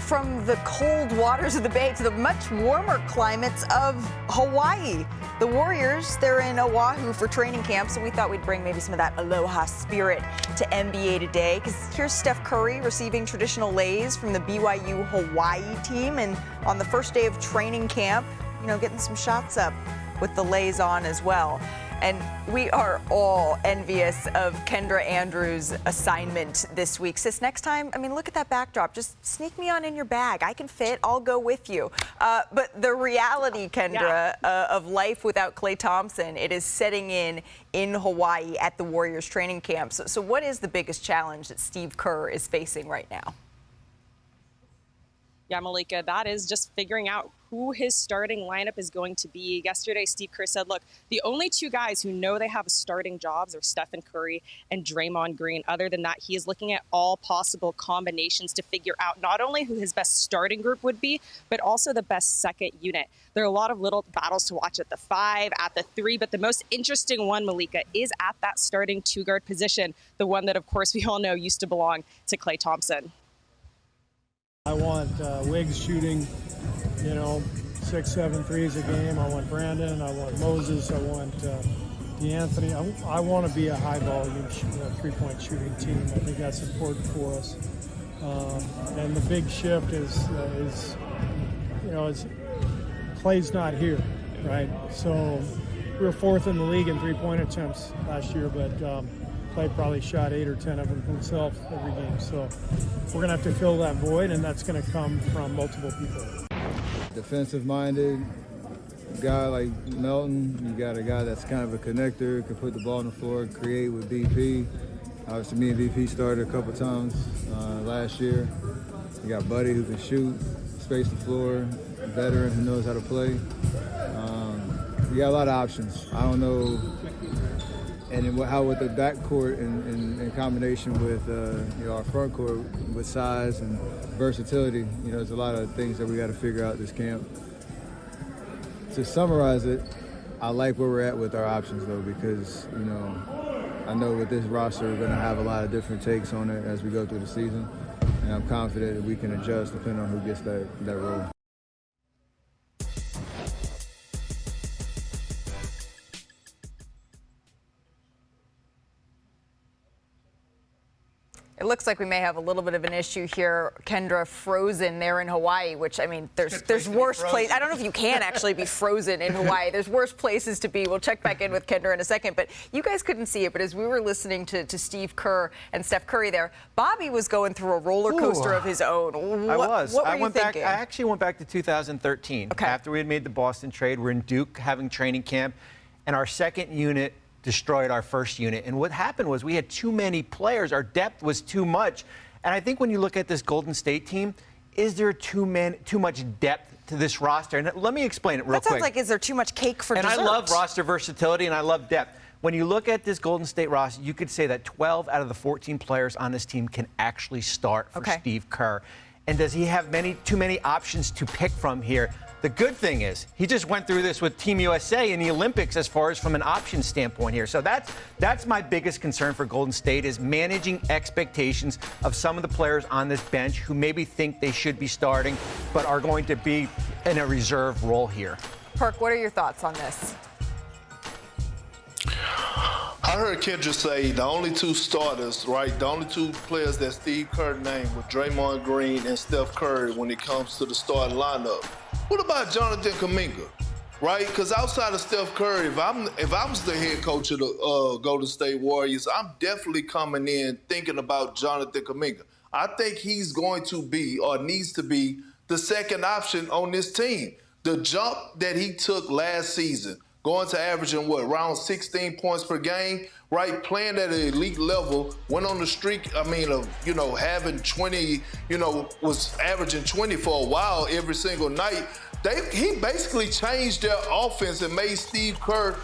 from the cold waters of the Bay to the much warmer climates of Hawaii. The Warriors, they're in Oahu for training camp, so we thought we'd bring maybe some of that aloha spirit to NBA Today, because here's Steph Curry receiving traditional leis from the BYU Hawaii team, and on the first day of training camp, getting some shots up with the leis on as well. And we are all envious of Kendra Andrews' assignment this week. Sis, next time, look at that backdrop. Just sneak me on in your bag. I can fit. I'll go with you. But the reality, Kendra, of life without Klay Thompson, it is setting in Hawaii at the Warriors training camp. So what is the biggest challenge that Steve Kerr is facing right now? Yeah, Malika, that is just figuring out who his starting lineup is going to be. Yesterday, Steve Kerr said, look, the only two guys who know they have starting jobs are Stephen Curry and Draymond Green. Other than that, he is looking at all possible combinations to figure out not only who his best starting group would be, but also the best second unit. There are a lot of little battles to watch at the 5, at the 3, but the most interesting one, Malika, is at that starting two-guard position, the one that, of course, we all know used to belong to Klay Thompson. I want Wiggs shooting, 6, 7 threes a game. I want Brandon. I want Moses. I want DeAnthony. I want to be a high-volume three-point shooting team. I think that's important for us. And the big shift is Klay's not here, right? So we were 4th in the league in three-point attempts last year, but Klay probably shot 8 or 10 of them himself every game. So we're going to have to fill that void, and that's going to come from multiple people. Defensive-minded guy like Melton. You got a guy that's kind of a connector, can put the ball on the floor, create with BP. Obviously, me and BP started a couple times last year. You got Buddy who can shoot, space the floor, a veteran who knows how to play. You got a lot of options. I don't know. And how with the backcourt in combination with our front court with size and versatility, there's a lot of things that we got to figure out this camp. To summarize it, I like where we're at with our options though, because I know with this roster we're going to have a lot of different takes on it as we go through the season, and I'm confident that we can adjust depending on who gets that role. It looks like we may have a little bit of an issue here, Kendra, frozen there in Hawaii, which, there's worse places. I don't know if you can actually be frozen in Hawaii. There's worse places to be. We'll check back in with Kendra in a second. But you guys couldn't see it, but as we were listening to Steve Kerr and Steph Curry there, Bobby was going through a roller coaster of his own. I was. What were you thinking? I actually went back to 2013. Okay. After we had made the Boston trade, we're in Duke having training camp, and our second unit destroyed our first unit. And what happened was we had too many players. Our depth was too much. And I think when you look at this Golden State team, is there too much depth to this roster? And let me explain it real quick. That sounds like, is there too much cake for dessert? And I love roster versatility and I love depth. When you look at this Golden State roster, you could say that 12 out of the 14 players on this team can actually start for Steve Kerr. And does he have too many options to pick from here? The good thing is he just went through this with Team USA in the Olympics as far as from an option standpoint here. So that's my biggest concern for Golden State, is managing expectations of some of the players on this bench who maybe think they should be starting but are going to be in a reserve role here. Perk, what are your thoughts on this? I heard Kendra say the only two starters, right, the only two players that Steve Kerr named were Draymond Green and Steph Curry when it comes to the starting lineup. What about Jonathan Kuminga, right? Because outside of Steph Curry, if I was the head coach of the Golden State Warriors, I'm definitely coming in thinking about Jonathan Kuminga. I think he's going to be, or needs to be, the second option on this team. The jump that he took last season, going to averaging, around 16 points per game, right? Playing at an elite level, went on the streak, of, having 20, was averaging 20 for a while every single night. He basically changed their offense and made Steve Kerr,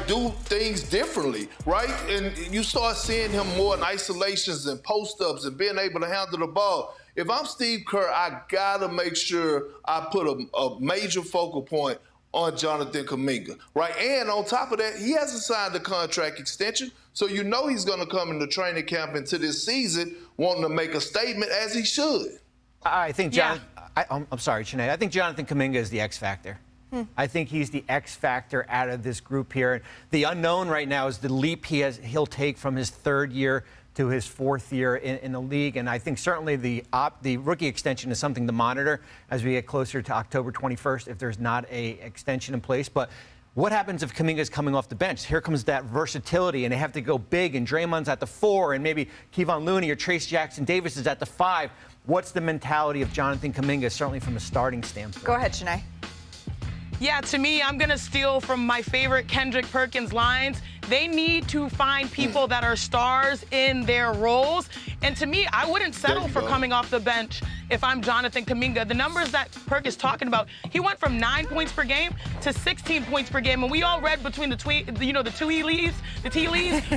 do things differently, right? And you start seeing him more in isolations and post-ups and being able to handle the ball. If I'm Steve Kerr, I gotta make sure I put a major focal point on Jonathan Kuminga, right? And on top of that, he hasn't signed a contract extension, so he's going to come into training camp into this season wanting to make a statement, as he should. I think I'm sorry, Sinead. I think Jonathan Kuminga is the X factor. I think he's the X factor out of this group here. The unknown right now is the leap he'll take from his third year to his fourth year in the league. And I think certainly the rookie extension is something to monitor as we get closer to October 21st if there's not a extension in place. But what happens if Kuminga's coming off the bench? Here comes that versatility, and they have to go big, and Draymond's at the 4, and maybe Kevon Looney or Trace Jackson-Davis is at the 5. What's the mentality of Jonathan Kuminga, certainly from a starting standpoint? Go ahead, Shanae. Yeah, to me, I'm going to steal from my favorite Kendrick Perkins lines. They need to find people that are stars in their roles. And to me, I wouldn't settle for coming off the bench if I'm Jonathan Kuminga. The numbers that Perk is talking about, he went from 9 points per game to 16 points per game. And we all read between the tea leaves,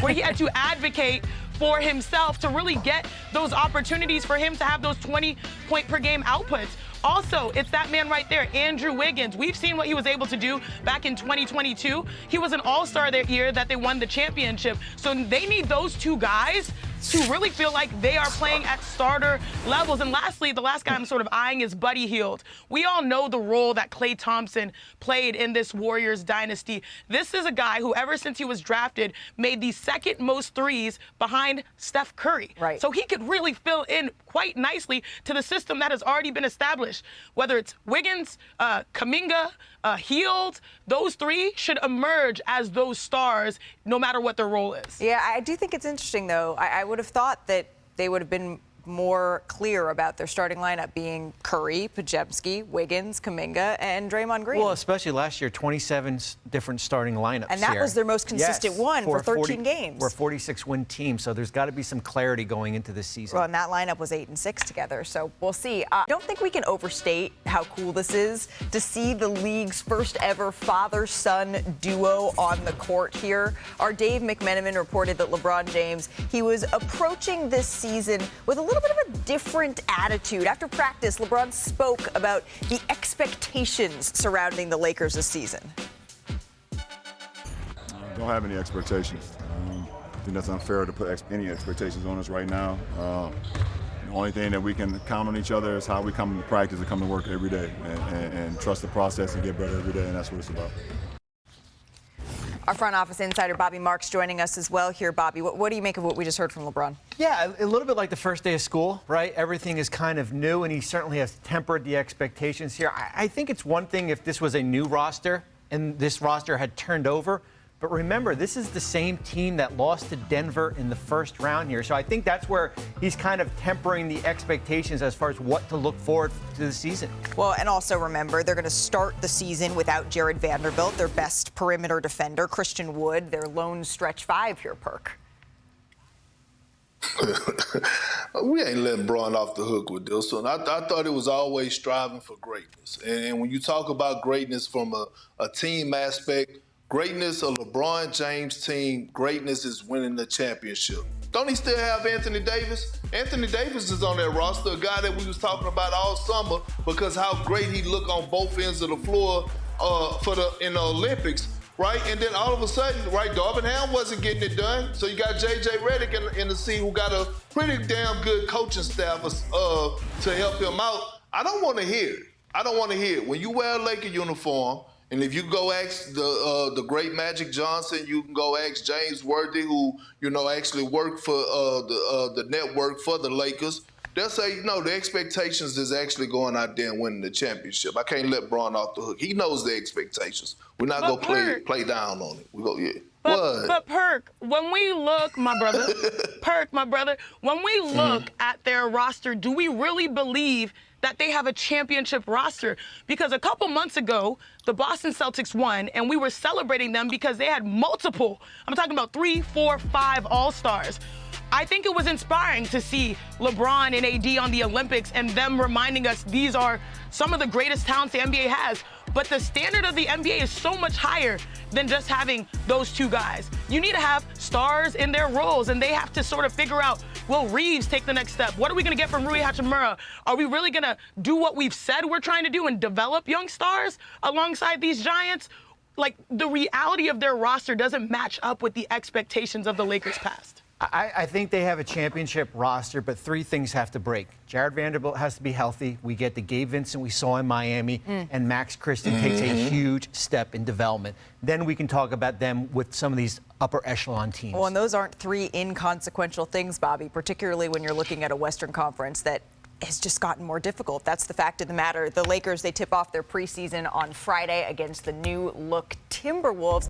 where he had to advocate for himself to really get those opportunities for him to have those 20-point per game outputs. Also, it's that man right there, Andrew Wiggins. We've seen what he was able to do back in 2022. He was an all-star that year that they won the championship. So they need those two guys to really feel like they are playing at starter levels. And lastly, the last guy I'm sort of eyeing is Buddy Hield. We all know the role that Klay Thompson played in this Warriors dynasty. This is a guy who, ever since he was drafted, made the second most threes behind Steph Curry. Right. So he could really fill in quite nicely to the system that has already been established. Whether it's Wiggins, Kuminga, Hield, those three should emerge as those stars no matter what their role is. Yeah, I do think it's interesting, though. I would have thought that they would have been more clear about their starting lineup being Curry, Podziemski, Wiggins, Kuminga, and Draymond Green. Well, especially last year, 27 different starting lineups. And that was their most consistent one for 13 games. We're a 46-win team, so there's got to be some clarity going into this season. Well, and that lineup was 8-6 together, so we'll see. I don't think we can overstate how cool this is to see the league's first ever father-son duo on the court here. Our Dave McMenamin reported that LeBron James, he was approaching this season with a little bit of a different attitude. After practice, LeBron spoke about the expectations surrounding the Lakers this season. Don't have any expectations. I think that's unfair to put any expectations on us right now. The only thing that we can count on each other is how we come to practice and come to work every day and trust the process and get better every day, and that's what it's about. Our front office insider, Bobby Marks, joining us as well here. Bobby, what do you make of what we just heard from LeBron? Yeah, a little bit like the first day of school, right? Everything is kind of new, and he certainly has tempered the expectations here. I think it's one thing if this was a new roster and this roster had turned over. But remember, this is the same team that lost to Denver in the first round here. So I think that's where he's kind of tempering the expectations as far as what to look forward to the season. Well, and also remember, they're going to start the season without Jared Vanderbilt, their best perimeter defender, Christian Wood, their lone stretch 5 here, Perk. We ain't letting Bron off the hook with this one. I thought it was always striving for greatness. And when you talk about greatness from a team aspect, greatness, a LeBron James team, greatness is winning the championship. Don't he still have Anthony Davis? Anthony Davis is on that roster, a guy that we was talking about all summer because how great he looked on both ends of the floor in the Olympics, right? And then all of a sudden, right, Darvin Ham wasn't getting it done. So you got J.J. Redick in the scene who got a pretty damn good coaching staff to help him out. I don't want to hear it. I don't want to hear it. When you wear a Laker uniform, and if you go ask the great Magic Johnson, you can go ask James Worthy, who, actually worked for the network for the Lakers. They'll say, no, the expectations is actually going out there and winning the championship. I can't let Bron off the hook. He knows the expectations. We're not going to play down on it. We go, yeah. But Perk, when we look, my brother, when we look at their roster, do we really believe that they have a championship roster? Because a couple months ago, the Boston Celtics won, and we were celebrating them because they had multiple, I'm talking about 3, 4, 5 All-Stars. I think it was inspiring to see LeBron and AD on the Olympics and them reminding us these are some of the greatest talents the NBA has. But the standard of the NBA is so much higher than just having those two guys. You need to have stars in their roles, and they have to sort of figure out, will Reeves take the next step? What are we going to get from Rui Hachimura? Are we really going to do what we've said we're trying to do and develop young stars alongside these giants? Like, the reality of their roster doesn't match up with the expectations of the Lakers past. I think they have a championship roster, but three things have to break. Jared Vanderbilt has to be healthy. We get the Gabe Vincent we saw in Miami, and Max Christie takes a huge step in development. Then we can talk about them with some of these upper echelon teams. Well, and those aren't three inconsequential things, Bobby, particularly when you're looking at a Western Conference that has just gotten more difficult. That's the fact of the matter. The Lakers, they tip off their preseason on Friday against the new-look Timberwolves.